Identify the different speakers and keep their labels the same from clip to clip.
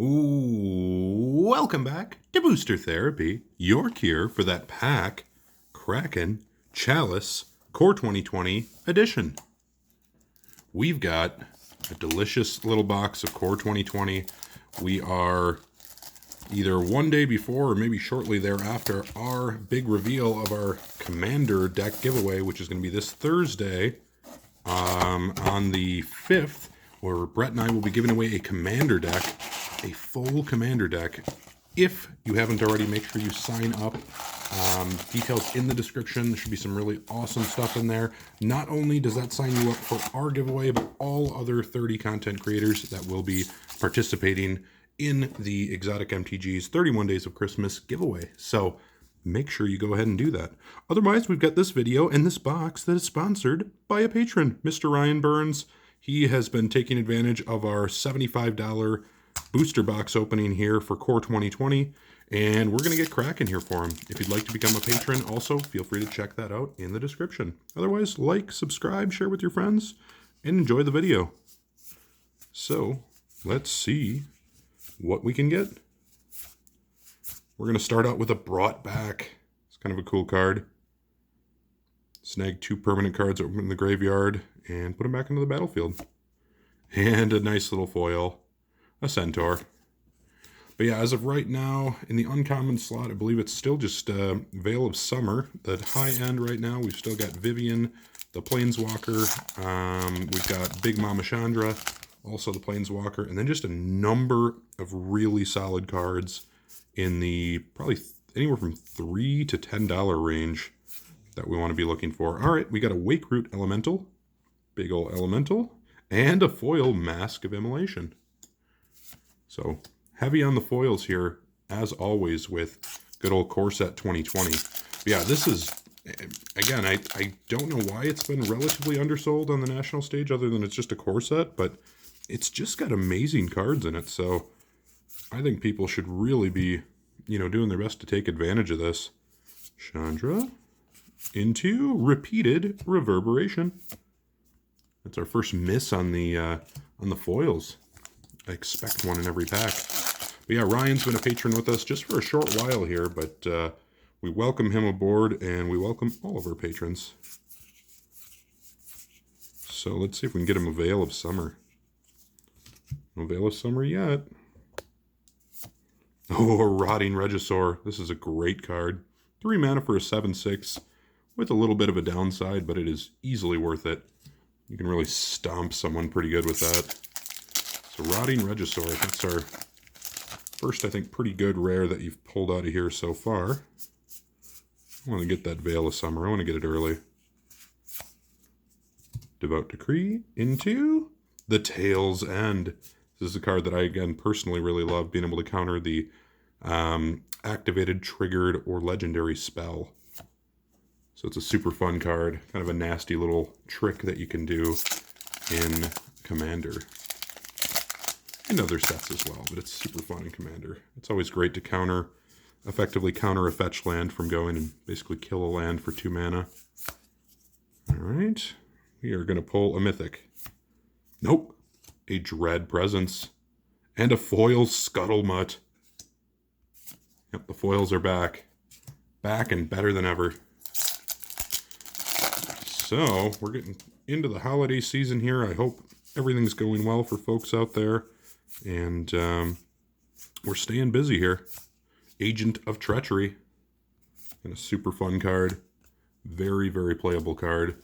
Speaker 1: Welcome back to Booster Therapy, your cure for that pack, Kraken, Chalice, Core 2020 edition. We've got a delicious little box of Core 2020. We are either one day before or maybe shortly thereafter our big reveal of our Commander deck giveaway, which is going to be this Thursday on the 5th, where Brett and I will be giving away a Commander deck, a full Commander deck. If you haven't already, make sure you sign up. Details in the description. There should be some really awesome stuff in there. Not only does that sign you up for our giveaway, but all other 30 content creators that will be participating in the Exotic MTG's 31 Days of Christmas giveaway. So make sure you go ahead and do that. Otherwise, we've got this video and this box that is sponsored by a patron, Mr. Ryan Burns. He has been taking advantage of our $75 booster box opening here for Core 2020, and we're going to get cracking here for him. If you'd like to become a patron, also feel free to check that out in the description. Otherwise, like, subscribe, share with your friends, and enjoy the video. So, let's see what we can get. We're going to start out with a Brought Back. It's kind of a cool card. Snag 2 permanent cards open in the graveyard and put them back into the battlefield. And a nice little foil. A Centaur. But yeah, as of right now, in the uncommon slot, I believe it's still just Veil of Summer. The high end right now, we've still got Vivian, the Planeswalker. We've got Big Mama Chandra, also the Planeswalker. And then just a number of really solid cards in the probably anywhere from $3 to $10 range that we want to be looking for. All right, we got a Wakeroot Elemental, big ol' Elemental, and a foil Mask of Immolation. So, heavy on the foils here, as always, with good old Core Set 2020. But yeah, this is, again, I don't know why it's been relatively undersold on the national stage, other than it's just a Core Set, but it's just got amazing cards in it, so I think people should really be, doing their best to take advantage of this. Chandra into Repeated Reverberation. That's our first miss on the foils. I expect one in every pack. But yeah, Ryan's been a patron with us just for a short while here, but we welcome him aboard, and we welcome all of our patrons. So let's see if we can get him a Veil of Summer. No Veil of Summer yet. Oh, a Rotting Regisaur. This is a great card. 3 mana for a 7/6 with a little bit of a downside, but it is easily worth it. You can really stomp someone pretty good with that. So Rotting Regisaur, that's our first, I think, pretty good rare that you've pulled out of here so far. I want to get that Veil of Summer. I want to get it early. Devout Decree into the Tail's End. This is a card that I, again, personally really love, being able to counter the activated, triggered, or legendary spell. So it's a super fun card. Kind of a nasty little trick that you can do in Commander. And other sets as well, but it's super fun in Commander. It's always great to effectively counter a fetch land from going and basically kill a land for 2 mana. Alright, we are going to pull a Mythic. Nope. A Dread Presence. And a foil Scuttlemutt. Yep, the foils are back. Back and better than ever. So, we're getting into the holiday season here. I hope everything's going well for folks out there. And we're staying busy here. Agent of Treachery. And a super fun card. Very, very playable card.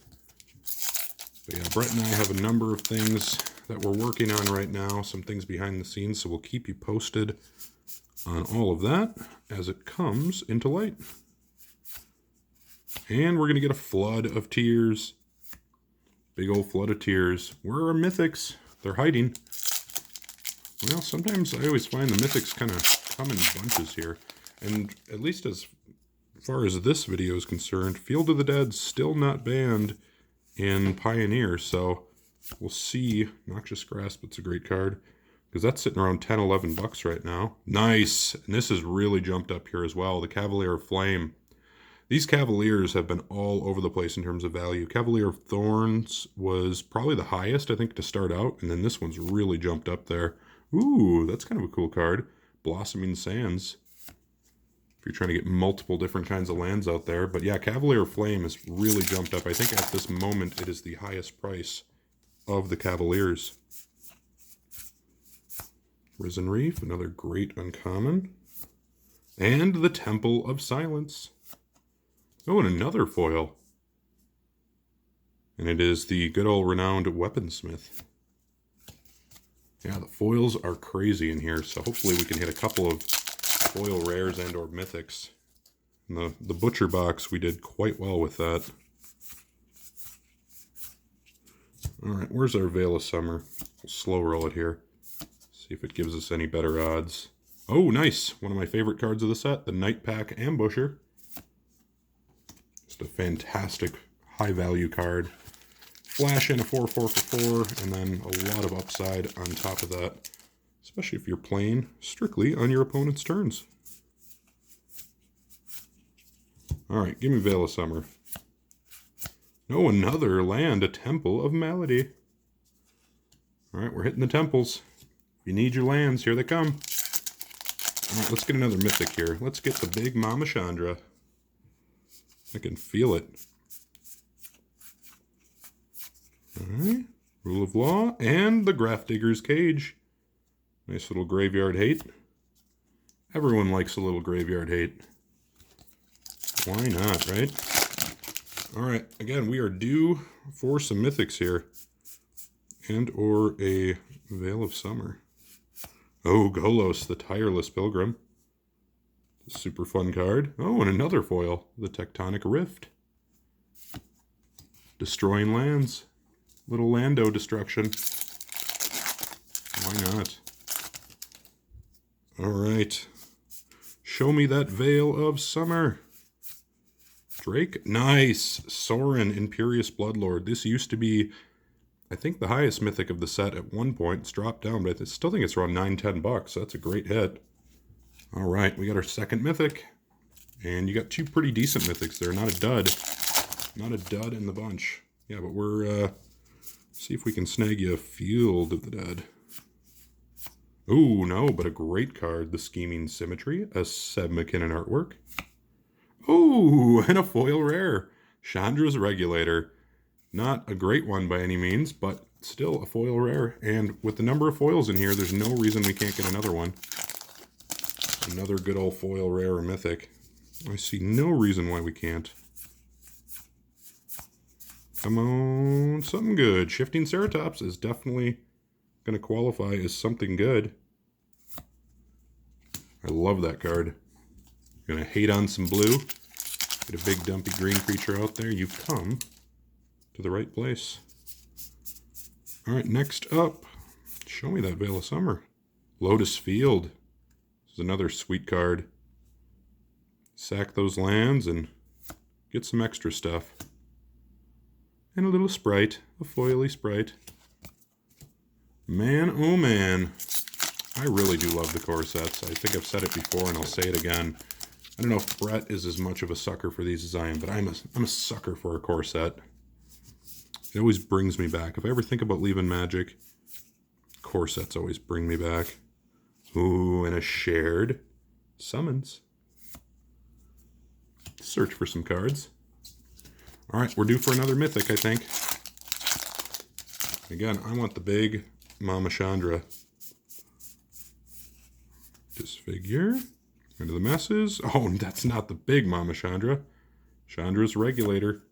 Speaker 1: But yeah, Brett and I have a number of things that we're working on right now. Some things behind the scenes, so we'll keep you posted on all of that as it comes into light. And we're going to get a Flood of Tears. Big old Flood of Tears. Where are our Mythics? They're hiding. Well, sometimes I always find the Mythics kind of come in bunches here. And at least as far as this video is concerned, Field of the Dead's still not banned in Pioneer. So we'll see. Noxious Grasp, it's a great card. Because that's sitting around 10, 11 bucks right now. Nice. And this has really jumped up here as well. The Cavalier of Flame. These Cavaliers have been all over the place in terms of value. Cavalier of Thorns was probably the highest, I think, to start out. And then this one's really jumped up there. Ooh, that's kind of a cool card. Blossoming Sands. If you're trying to get multiple different kinds of lands out there. But yeah, Cavalier Flame has really jumped up. I think at this moment it is the highest price of the Cavaliers. Risen Reef, another great uncommon. And the Temple of Silence. Oh, and another foil. And it is the good old renowned Weaponsmith. Yeah, the foils are crazy in here, so hopefully we can hit a couple of foil rares and or mythics. In the Butcher box, we did quite well with that. Alright, where's our Veil of Summer? We'll slow roll it here. See if it gives us any better odds. Oh, nice! One of my favorite cards of the set, the Night Pack Ambusher. Just a fantastic high-value card. Flash in a 4/4 for 4, and then a lot of upside on top of that. Especially if you're playing strictly on your opponent's turns. Alright, give me Veil of Summer. No, another land, a Temple of Melody. Alright, we're hitting the temples. If you need your lands, here they come. Alright, let's get another mythic here. Let's get the big Mama Chandra. I can feel it. Alright, Rule of Law, and the Grafdigger's Cage. Nice little graveyard hate. Everyone likes a little graveyard hate. Why not, right? Alright, again, we are due for some mythics here. And or a Veil of Summer. Oh, Golos, the Tireless Pilgrim. Super fun card. Oh, and another foil, the Tectonic Rift. Destroying lands. Little Lando destruction. Why not? Alright. Show me that Veil of Summer. Drake? Nice! Sorin, Imperious Bloodlord. This used to be, I think, the highest mythic of the set at one point. It's dropped down, but I still think it's around $9-10. So that's a great hit. Alright, we got our second mythic. And you got two pretty decent mythics there. Not a dud. Not a dud in the bunch. Yeah, but we're, see if we can snag you a Field of the Dead. Ooh, no, but a great card. The Scheming Symmetry. A Seb McKinnon artwork. Ooh, and a foil rare. Chandra's Regulator. Not a great one by any means, but still a foil rare. And with the number of foils in here, there's no reason we can't get another one. Another good old foil rare or mythic. I see no reason why we can't. Come on, something good. Shifting Ceratops is definitely going to qualify as something good. I love that card. You're going to hate on some blue. Get a big dumpy green creature out there. You've come to the right place. Alright, next up. Show me that Veil of Summer. Lotus Field. This is another sweet card. Sack those lands and get some extra stuff. And a little sprite. A foily sprite. Man, oh man. I really do love the core sets. I think I've said it before and I'll say it again. I don't know if Brett is as much of a sucker for these as I am, but I'm a sucker for a core set. It always brings me back. If I ever think about leaving Magic, core sets always bring me back. Ooh, and a shared summons. Search for some cards. Alright, we're due for another mythic, I think. Again, I want the big Mama Chandra. Disfigure. Into the messes. Oh, that's not the big Mama Chandra. Chandra's Regulator.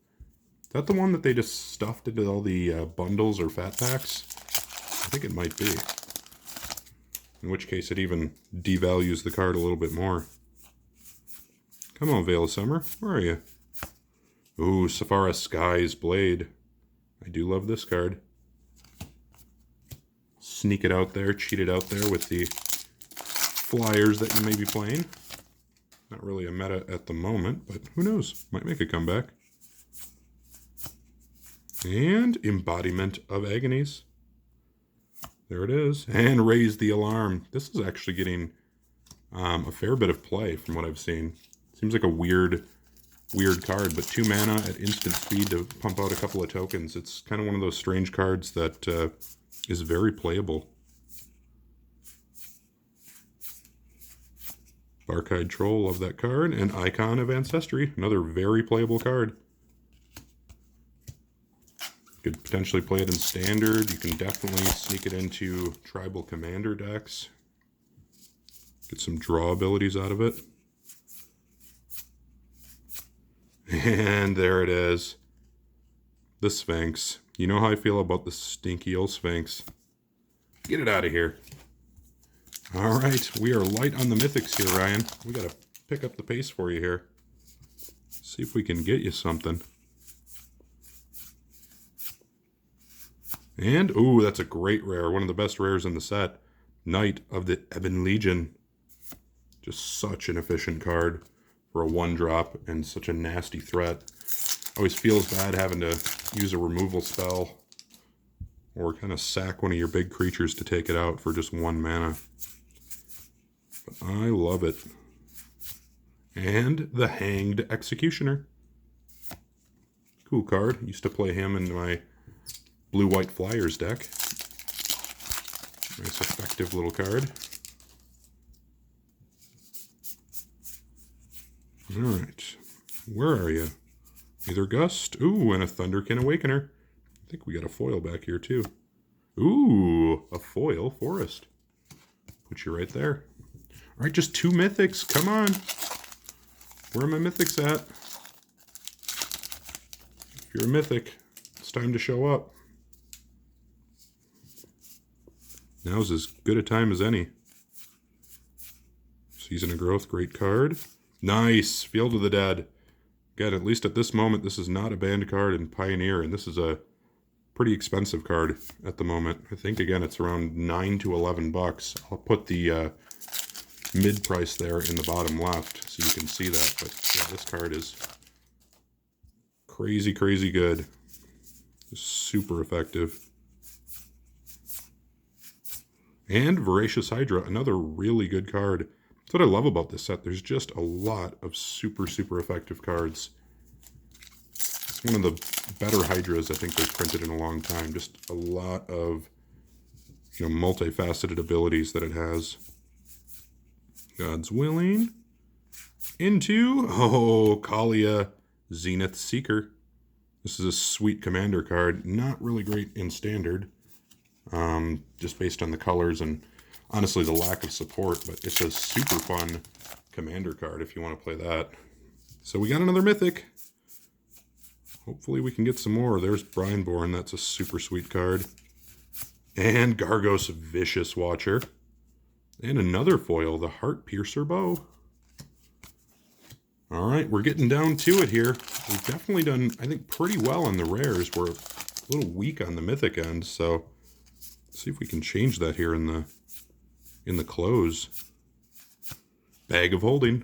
Speaker 1: Is that the one that they just stuffed into all the bundles or fat packs? I think it might be. In which case it even devalues the card a little bit more. Come on, Veil of Summer. Where are you? Ooh, Sephara Sky's Blade. I do love this card. Sneak it out there, cheat it out there with the flyers that you may be playing. Not really a meta at the moment, but who knows? Might make a comeback. And Embodiment of Agonies. There it is. And Raise the Alarm. This is actually getting a fair bit of play from what I've seen. Seems like a weird card, but 2 mana at instant speed to pump out a couple of tokens. It's kind of one of those strange cards that is very playable. Barkide Troll, love that card. And Icon of Ancestry, another very playable card. Could potentially play it in Standard. You can definitely sneak it into Tribal Commander decks. Get some draw abilities out of it. And there it is. The Sphinx. You know how I feel about the stinky old Sphinx. Get it out of here. Alright, we are light on the mythics here, Ryan. We gotta pick up the pace for you here. See if we can get you something. And, ooh, that's a great rare. One of the best rares in the set. Knight of the Ebon Legion. Just such an efficient card for a 1-drop and such a nasty threat. Always feels bad having to use a removal spell or kind of sack one of your big creatures to take it out for just 1 mana. But I love it. And the Hanged Executioner. Cool card. Used to play him in my Blue-White Flyers deck. Nice effective little card. Alright. Where are you? Either Gust. Ooh, and a Thunderkin Awakener. I think we got a foil back here too. Ooh, a foil Forest. Put you right there. Alright, just 2 mythics. Come on. Where are my mythics at? If you're a mythic, it's time to show up. Now's as good a time as any. Season of Growth, great card. Nice! Field of the Dead. Again, at least at this moment, this is not a banned card in Pioneer, and this is a pretty expensive card at the moment. I think, again, it's around $9 to $11. I'll put the mid price there in the bottom left so you can see that. But yeah, this card is crazy, crazy good. Just super effective. And Voracious Hydra, another really good card. That's what I love about this set. There's just a lot of super, super effective cards. It's one of the better Hydras I think they've printed in a long time. Just a lot of, you know, multifaceted abilities that it has. God's Willing. Into, Kaalia Zenith Seeker. This is a sweet commander card. Not really great in Standard. Just based on the colors and honestly the lack of support, but it's a super fun commander card if you want to play that. So we got another mythic. Hopefully we can get some more. There's Brineborn, that's a super sweet card. And Gargos Vicious Watcher. And another foil, the Heart Piercer Bow. Alright, we're getting down to it here. We've definitely done, I think, pretty well on the rares. We're a little weak on the mythic end, so see if we can change that here in the close. Bag of Holding.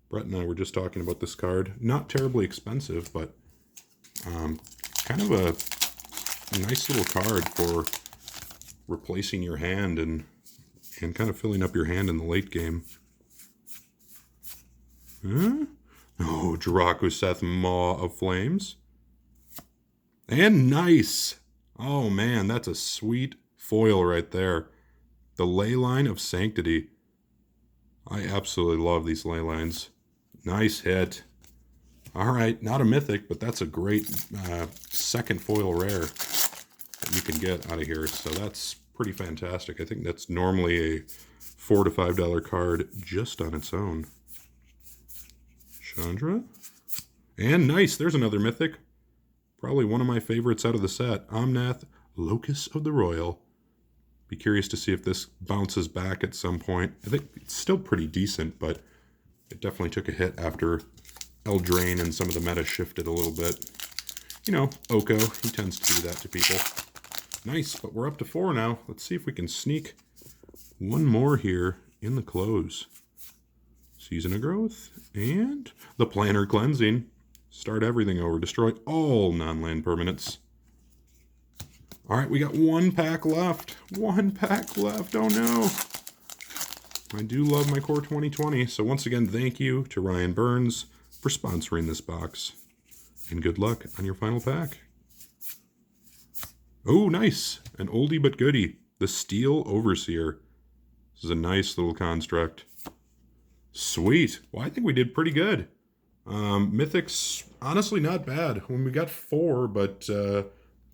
Speaker 1: Brett and I were just talking about this card. Not terribly expensive, but kind of a nice little card for replacing your hand and kind of filling up your hand in the late game. Huh? Oh, Drakuseth Maw of Flames. And nice! Oh man, that's a sweet foil right there. The Leyline of Sanctity. I absolutely love these ley lines. Nice hit. Alright, not a mythic, but that's a great second foil rare that you can get out of here. So that's pretty fantastic. I think that's normally a $4 to $5 card just on its own. Chandra. And nice, there's another mythic. Probably one of my favorites out of the set. Omnath, Locus of the Royal. Be curious to see if this bounces back at some point. I think it's still pretty decent, but it definitely took a hit after Eldraine and some of the meta shifted a little bit. You know, Oko, he tends to do that to people. Nice, but we're up to 4 now. Let's see if we can sneak one more here in the close. Season of Growth, and the Planar Cleansing. Start everything over. Destroy all non-land permanents. Alright, we got 1 pack left. 1 pack left. Oh no. I do love my Core 2020. So once again, thank you to Ryan Burns for sponsoring this box. And good luck on your final pack. Oh, nice. An oldie but goodie. The Steel Overseer. This is a nice little construct. Sweet. Well, I think we did pretty good. Mythics, honestly, not bad. When we got 4, but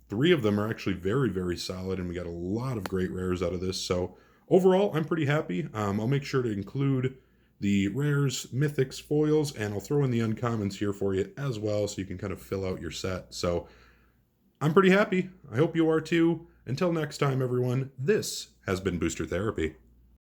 Speaker 1: 3 of them are actually very, very solid, and we got a lot of great rares out of this. So overall, I'm pretty happy. I'll make sure to include the rares, mythics, foils, and I'll throw in the uncommons here for you as well, so you can kind of fill out your set. So I'm pretty happy. I hope you are too. Until next time, everyone, this has been Booster Therapy.